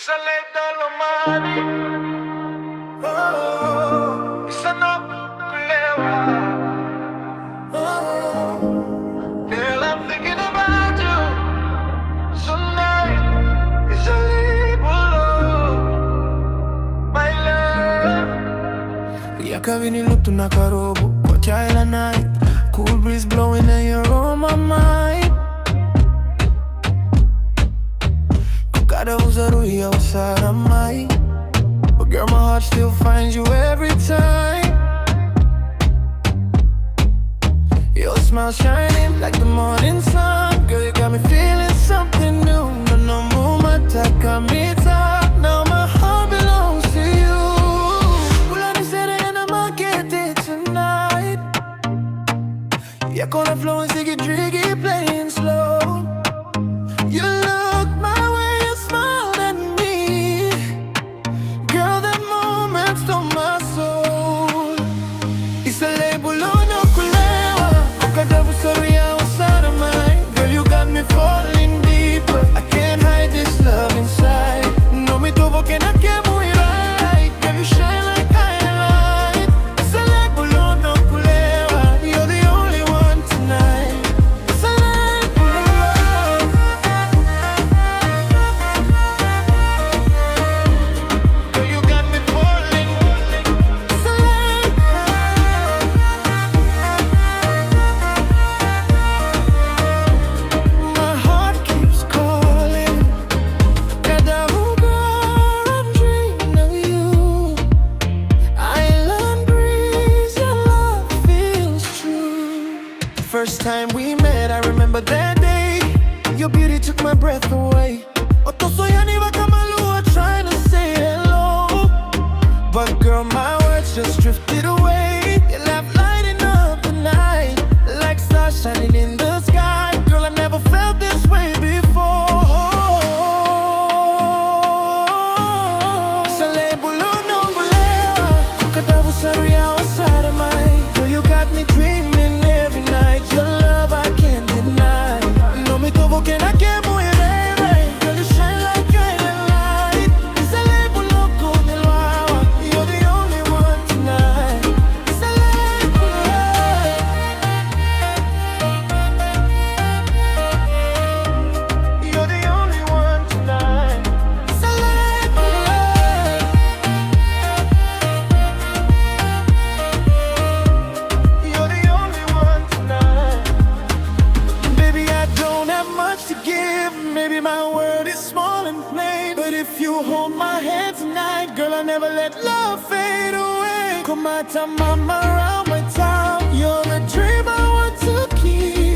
Saleta lo mani, oh, isano kulewa, oh, girl I'm thinking about you, tonight is a Lei Bulou, my love. Yakavini lutu na karobu, kwa chai la night, cool breeze blowing and you're on my mind. Kadavu zaruia usara mai, but girl my heart still finds you every time. Your smile shining like the morning sun, girl you got me feeling something new. No more mataka mita, now my heart belongs to you. Ulani sere and I'ma get it tonight. Yeah, gonna flow and sigi-drigi playing slow. You look my way, you smiled at me. Girl, that moment stole my soul. It's a Lei Bulou no kulewa, Kadavu saria usara mai. Girl, you got me falling deeper. I can't hide this love inside. No me tuvo que na que muy right. Girl, you shine like highlight. It's a Lei Bulou no kulewa, you're the only one tonight. It's a Lei Bulou. Girl, you got me falling. It's a Lei My heart keeps calling. Kadavu girl, I'm dreaming of you. Island breeze, your love feels true. First time we met, I remember that day. Your beauty took my breath away. Otosoyani wakamalua trying to say hello, but girl, my words just drifted away. Your laugh lighting up the night like stars shining in the sky. Girl, I never felt this way before. Sa Lei Bulou no kulewa, Kadavu saria usara mai. Girl, you got me dreaming every night. Your love I can't deny. No me tuvo que na que muy right. Girl, you shine like light. Sa Lei Bulou con el wawa, you're the only one tonight. Sa Lei Bulou. You're the only one tonight. Sa Lei Bulou. You're the only one tonight. Baby, I don't have much to give. Maybe my world is small and plain, but if you hold my hand tonight, girl, I'll never let love fade away. Come my time, I'm around my town. You're the dream I want to keep.